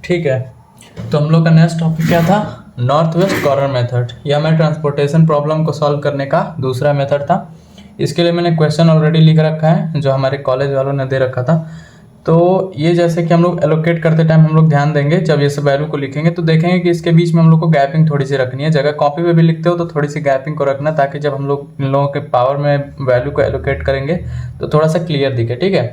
ठीक है, तो हम लोग का नेक्स्ट टॉपिक क्या था? North west corner method. यह हमारे ट्रांसपोर्टेशन प्रॉब्लम को सॉल्व करने का दूसरा मेथड था। इसके लिए मैंने क्वेश्चन ऑलरेडी लिख रखा है जो हमारे कॉलेज वालों ने दे रखा था। तो ये जैसे कि हम लोग एलोकेट करते टाइम हम लोग ध्यान देंगे, जब ये सब वैल्यू को लिखेंगे तो देखेंगे कि इसके बीच में हम लोग को गैपिंग थोड़ी सी रखनी है। जगह कॉपी पे भी लिखते हो तो थोड़ी सी गैपिंग को रखना, ताकि जब हम लोग इन लोगों के पावर में वैल्यू को एलोकेट करेंगे तो थोड़ा सा क्लियर दिखे। ठीक है,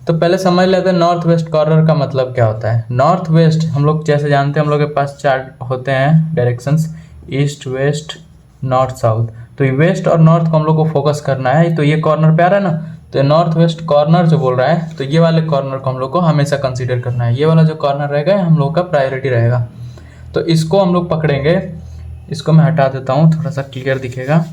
तो पहले समझ लेते हैं नॉर्थ वेस्ट कॉर्नर का मतलब क्या होता है। नॉर्थ वेस्ट हम लोग जैसे जानते हैं, हम लोग के पास चार्ट होते हैं directions, east west north south. तो ये वेस्ट और नॉर्थ को हम लोग को फोकस करना है। तो ये कॉर्नर पे आ रहा है ना, तो नॉर्थ वेस्ट कॉर्नर जो बोल रहा है, तो ये वाले कॉर्नर को हम लोग को हमेशा कंसीडर करना है। ये वाला जो कॉर्नर रहेगा हम लोग का प्रायोरिटी रहेगा। तो इसको हम लोग पकड़ेंगे। इसको मैं हटा देता हूँ, थोड़ा सा क्लियर दिखेगा।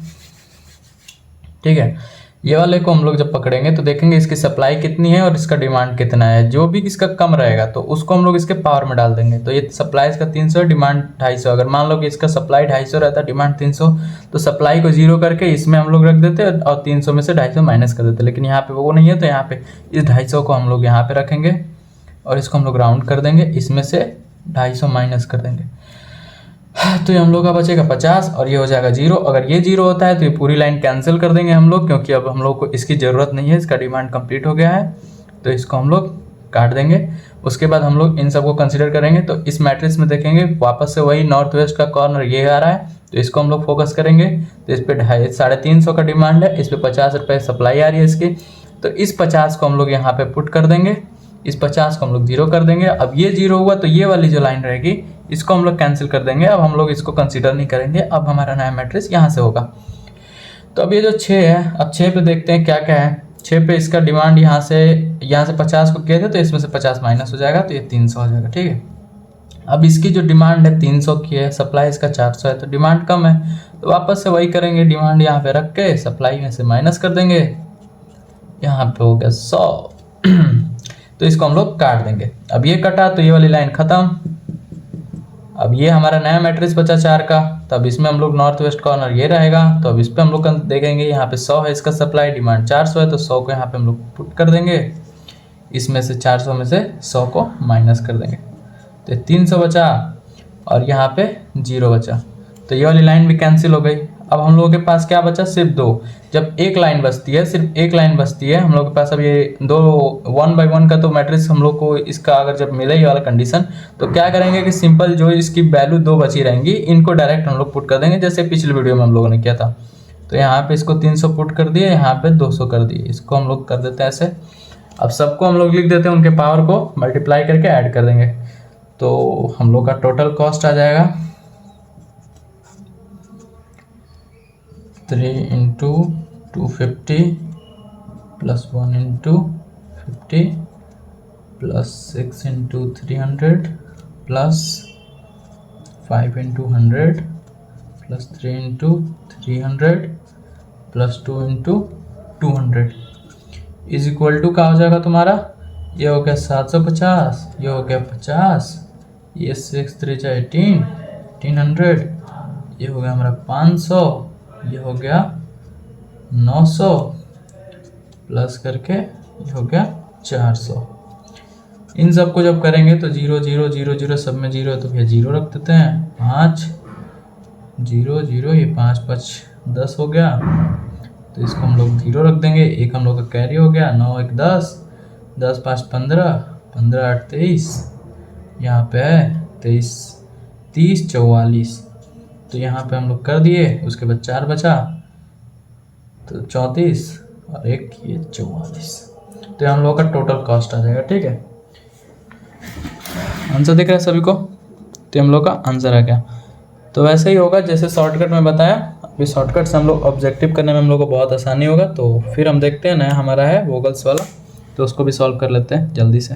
ठीक है, ये वाले को हम लोग जब पकड़ेंगे तो देखेंगे इसकी सप्लाई कितनी है और इसका डिमांड कितना है। जो भी इसका कम रहेगा तो उसको हम लोग इसके पावर में डाल देंगे। तो ये सप्लाई इसका 300, डिमांड 250। अगर मान लो कि इसका सप्लाई 250 रहता है, डिमांड 300, तो सप्लाई को 0 करके इसमें हम लोग रख देते और 300 में से 250 माइनस कर देते। लेकिन यहाँ पे वो नहीं है, तो यहाँ पे इस 250 को हम लोग यहाँ पे रखेंगे और इसको हम लोग राउंड कर देंगे, इसमें से 250 माइनस कर देंगे। तो ये हम लोग का बचेगा 50 और ये हो जाएगा 0। अगर ये 0 होता है तो ये पूरी लाइन कैंसिल कर देंगे हम लोग, क्योंकि अब हम लोग को इसकी ज़रूरत नहीं है, इसका डिमांड कंप्लीट हो गया है। तो इसको हम लोग काट देंगे। उसके बाद हम लोग इन सबको कंसीडर करेंगे। तो इस मैट्रिक्स में देखेंगे वापस से वही नॉर्थ वेस्ट का कॉर्नर ये आ रहा है, तो इसको हम लोग फोकस करेंगे। तो इस पर 350 का डिमांड है, इस पर 50 रुपये सप्लाई आ रही है इसकी। तो इस 50 को हम लोग यहाँ पे पुट कर देंगे, इस 50 को हम लोग 0 कर देंगे। अब ये 0 हुआ तो ये वाली जो लाइन रहेगी इसको हम लोग कैंसिल कर देंगे। अब हम लोग इसको कंसीडर नहीं करेंगे। अब हमारा नया मैट्रिक्स यहाँ से होगा। तो अब ये जो 6 है, अब 6 पे देखते हैं क्या क्या है। 6 पे इसका डिमांड यहाँ से 50 को किए थे, तो इसमें से 50 माइनस हो जाएगा, तो ये 300 हो जाएगा। ठीक है, अब इसकी जो डिमांड है 300 की है, सप्लाई इसका 400 है, तो डिमांड कम है। तो वापस से वही करेंगे, डिमांड यहाँ पे रख के सप्लाई में से माइनस कर देंगे। यहाँ पे हो गया 100। तो इसको हम लोग काट देंगे। अब ये कटा तो ये वाली लाइन खत्म। अब ये हमारा नया मैट्रिक्स बचा 4 का। तो अब इसमें हम लोग नॉर्थ वेस्ट कॉर्नर ये रहेगा। तो अब इस पर हम लोग देखेंगे, यहाँ पे 100 है इसका सप्लाई, डिमांड 400 है, तो 100 को यहाँ पे हम लोग पुट कर देंगे। इसमें से 400 में से 100 को माइनस कर देंगे, तो 300 बचा और यहाँ पे 0 बचा। तो ये वाली लाइन भी कैंसिल हो गई। अब हम लोगों के पास क्या बचा? सिर्फ 2। जब एक लाइन बचती है, सिर्फ एक लाइन बचती है हम लोग के पास। अब ये 2 1 बाई 1 का तो मैट्रिक्स हम लोग को इसका अगर जब मिले ये वाला कंडीशन, तो क्या करेंगे कि सिंपल जो इसकी वैल्यू 2 बची रहेंगी, इनको डायरेक्ट हम लोग पुट कर देंगे, जैसे पिछले वीडियो में हम लोगों ने किया था। तो यहाँ पे इसको 300 पुट कर दिए, यहाँ पे 200 कर दिए। इसको हम लोग कर देते हैं ऐसे। अब सबको हम लोग लिख देते हैं, उनके पावर को मल्टीप्लाई करके ऐड कर देंगे। तो हम लोग का टोटल कॉस्ट आ जाएगा 3 × 250 plus 1 × 50 plus 6 × 300 plus 5 × 100 plus 3 × 300 plus 2 × 200 is equal to क्या हो जाएगा तुम्हारा? ये हो गया 750, ये हो गया 50, ये 6 × 3 = 18, 1800, ये हो गया हमारा 500, ये हो गया 900 प्लस करके ये हो गया 400। इन सब को जब करेंगे तो 0 0 0 0 सब में 0 है, तो भैया 0 रख देते हैं। 5 0 0, ये 5 5 10 हो गया, तो इसको हम लोग 0 रख देंगे। एक हम लोग का कैरी हो गया, 9 1 10, 10 5 15, 15 8 23, यहाँ पे है 23 30 44, तो यहाँ पे हम लोग कर दिए। उसके बाद 4 बचा, तो 34 और एक ये 44। तो हम लोग का टोटल कॉस्ट आ जाएगा। ठीक है, आंसर दिख रहा है सभी को? तो हम लोग का आंसर आ गया। तो वैसे ही होगा जैसे शॉर्टकट में बताया। अभी शॉर्टकट से हम लोग ऑब्जेक्टिव करने में हम लोग को बहुत आसानी होगा। तो फिर हम देखते हैं, नया हमारा है वोगल्स वाला, तो उसको भी सॉल्व कर लेते हैं जल्दी से।